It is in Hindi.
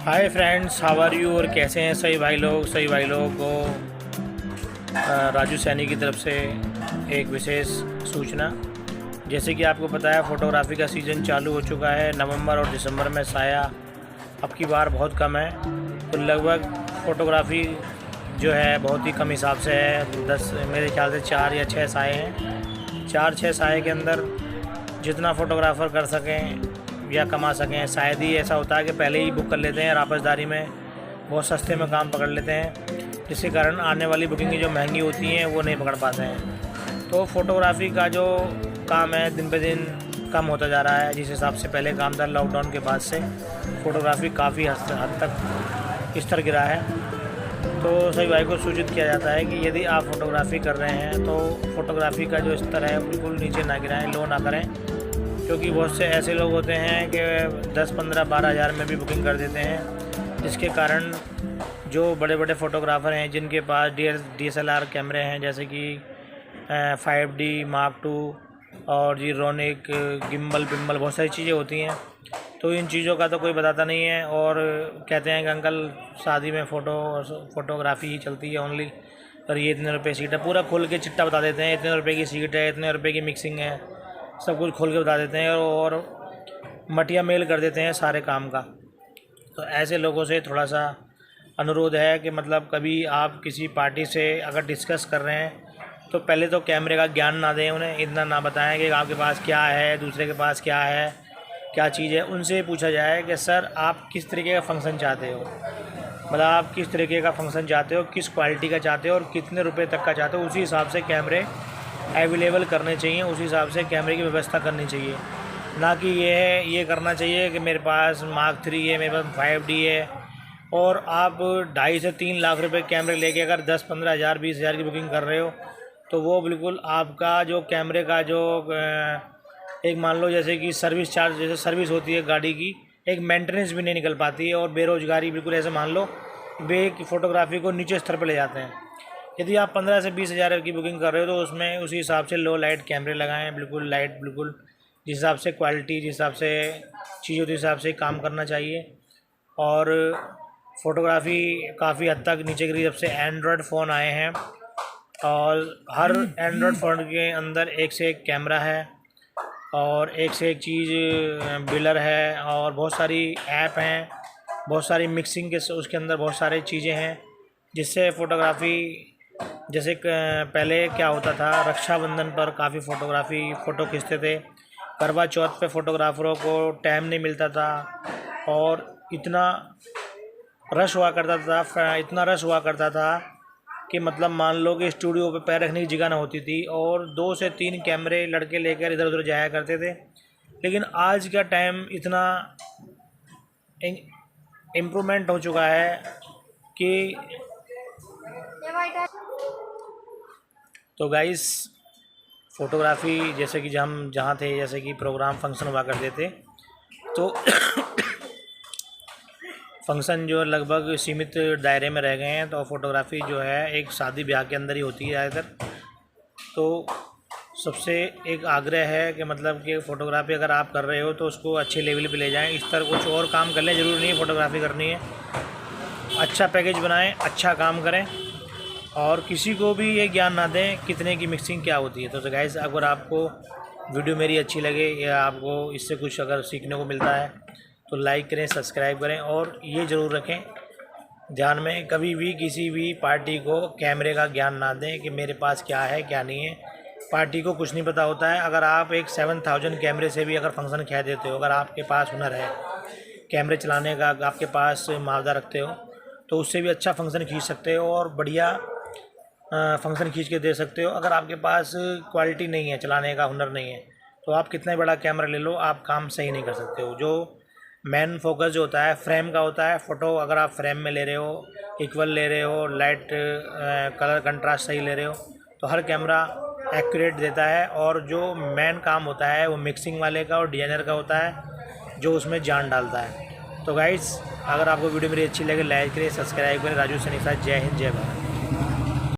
Hi friends, how are you. और कैसे हैं सभी भाई लोग को राजू सैनी की तरफ से एक विशेष सूचना। जैसे कि आपको पता है, फ़ोटोग्राफ़ी का सीज़न चालू हो चुका है। नवंबर और दिसंबर में साया अब की बार बहुत कम है, तो लगभग फ़ोटोग्राफ़ी जो है बहुत ही कम हिसाब से है। 10 मेरे ख्याल से 4 या 6 साए हैं। 4-6 साए के अंदर जितना फ़ोटोग्राफ़र कर सकें या कमा सकें, शायद ही ऐसा होता है कि पहले ही बुक कर लेते हैं और आपसदारी में बहुत सस्ते में काम पकड़ लेते हैं, जिसके कारण आने वाली बुकिंग जो महंगी होती हैं वो नहीं पकड़ पाते हैं। तो फ़ोटोग्राफ़ी का जो काम है दिन पे दिन कम होता जा रहा है। जिस हिसाब से पहले काम था, लॉकडाउन के बाद से फ़ोटोग्राफ़ी काफ़ी हद तक स्तर गिरा है। तो सभी भाई को सूचित किया जाता है कि यदि आप फ़ोटोग्राफ़ी कर रहे हैं तो फ़ोटोग्राफ़ी का जो स्तर है बिल्कुल नीचे ना गिराएं, लो ना करें, क्योंकि बहुत से ऐसे लोग होते हैं कि 10-15-12 हज़ार में भी बुकिंग कर देते हैं, जिसके कारण जो बड़े बड़े फ़ोटोग्राफ़र हैं जिनके पास DSLR कैमरे हैं, जैसे कि 5D Mark II और जी रोनिक गिम्बल पिम्बल बहुत सारी चीज़ें होती हैं, तो इन चीज़ों का तो कोई बताता नहीं है। और कहते हैं कि अंकल शादी में फ़ोटोग्राफ़ी ही चलती है ओनली, और ये इतने रुपए सीट है, पूरा खोल के चिट्ठा बता देते हैं, इतने रुपए की सीट है, इतने रुपए की मिक्सिंग है, सब कुछ खोल के बता देते हैं और मटिया मेल कर देते हैं सारे काम का। तो ऐसे लोगों से थोड़ा सा अनुरोध है कि मतलब कभी आप किसी पार्टी से अगर डिस्कस कर रहे हैं तो पहले तो कैमरे का ज्ञान ना दें, उन्हें इतना ना बताएं कि आपके पास क्या है, दूसरे के पास क्या है, क्या चीज़ है। उनसे पूछा जाए कि सर आप किस तरीके का फंक्शन चाहते हो, मतलब आप किस तरीके का फंक्शन चाहते हो, किस क्वालिटी का चाहते हो और कितने रुपए तक का चाहते हो। उसी हिसाब से कैमरे अवेलेबल करने चाहिए, उसी हिसाब से कैमरे की व्यवस्था करनी चाहिए। ना कि ये करना चाहिए कि मेरे पास Mark III है, मेरे पास 5D है, और आप 2.5 से 3 लाख रुपए कैमरे लेके अगर 10-15 हज़ार 20 हज़ार की बुकिंग कर रहे हो तो वो बिल्कुल आपका जो कैमरे का जो एक मान लो जैसे कि सर्विस चार्ज, जैसे सर्विस होती है गाड़ी की, एक मेंटेनेंस भी नहीं निकल पाती है, और बेरोज़गारी बिल्कुल ऐसे मान लो वे फ़ोटोग्राफ़ी को नीचे स्तर पर ले जाते हैं। यदि आप 15 से 20 हज़ार की बुकिंग कर रहे हो तो उसमें उसी हिसाब से लो लाइट कैमरे लगाएं, बिल्कुल लाइट, बिल्कुल जिस हिसाब से क्वालिटी, जिस हिसाब से चीज़ होती है, उस हिसाब से काम करना चाहिए। और फ़ोटोग्राफ़ी काफ़ी हद तक नीचे गिरी जब से एंड्रॉयड फ़ोन आए हैं, और हर एंड्रॉयड फ़ोन के अंदर एक से एक कैमरा है और एक से एक चीज़ बिलर है, और बहुत सारी ऐप हैं, बहुत सारी मिक्सिंग के उसके अंदर बहुत सारी चीज़ें हैं, जिससे फ़ोटोग्राफ़ी जैसे पहले क्या होता था, रक्षाबंधन पर काफ़ी फ़ोटो खींचते थे, करवा चौथ पे फ़ोटोग्राफ़रों को टाइम नहीं मिलता था, और इतना रश हुआ करता था कि मतलब मान लो कि स्टूडियो पे पैर रखने की जगह ना होती थी, और 2 से 3 कैमरे लड़के लेकर इधर उधर जाया करते थे। लेकिन आज का टाइम इतना इम्प्रूवमेंट हो चुका है कि तो गाइस, फ़ोटोग्राफ़ी जैसे कि हम जहाँ थे, जैसे कि प्रोग्राम फंक्शन हुआ करते थे, तो फंक्शन जो लगभग सीमित दायरे में रह गए हैं, तो फ़ोटोग्राफ़ी जो है एक शादी ब्याह के अंदर ही होती है ज़्यादातर। तो सबसे एक आग्रह है कि मतलब कि फ़ोटोग्राफ़ी अगर आप कर रहे हो तो उसको अच्छे लेवल पे ले जाएं, इस तरह कुछ और काम कर लें, ज़रूरी नहीं है फ़ोटोग्राफ़ी करनी है। अच्छा पैकेज बनाएं, अच्छा काम करें, और किसी को भी ये ज्ञान ना दें कितने की मिक्सिंग क्या होती है। तो गाइस, अगर आपको वीडियो मेरी अच्छी लगे या आपको इससे कुछ अगर सीखने को मिलता है तो लाइक करें, सब्सक्राइब करें, और ये ज़रूर रखें ध्यान में, कभी भी किसी भी पार्टी को कैमरे का ज्ञान ना दें कि मेरे पास क्या है क्या नहीं है। पार्टी को कुछ नहीं पता होता है। अगर आप एक 7000 कैमरे से भी अगर फंक्शन खींच देते हो, अगर आपके पास हुनर है कैमरे चलाने का, आपके पास मावदा रखते हो, तो उससे भी अच्छा फंक्शन खींच सकते हो और बढ़िया फंक्शन खींच के दे सकते हो। अगर आपके पास क्वालिटी नहीं है, चलाने का हुनर नहीं है, तो आप कितना बड़ा कैमरा ले लो, आप काम सही नहीं कर सकते हो। जो मेन फोकस जो होता है फ्रेम का होता है। फ़ोटो अगर आप फ्रेम में ले रहे हो, इक्वल ले रहे हो, लाइट कलर कंट्रास्ट सही ले रहे हो, तो हर कैमरा एक्यूरेट देता है। और जो मेन काम होता है वो मिक्सिंग वाले का और डिज़ाइनर का होता है, जो उसमें जान डालता है। तो गाइस, अगर आपको वीडियो मेरी अच्छी लगे, लाइक करें, सब्सक्राइब करें। राजू सैनी के साथ। जय हिंद, जय भारत।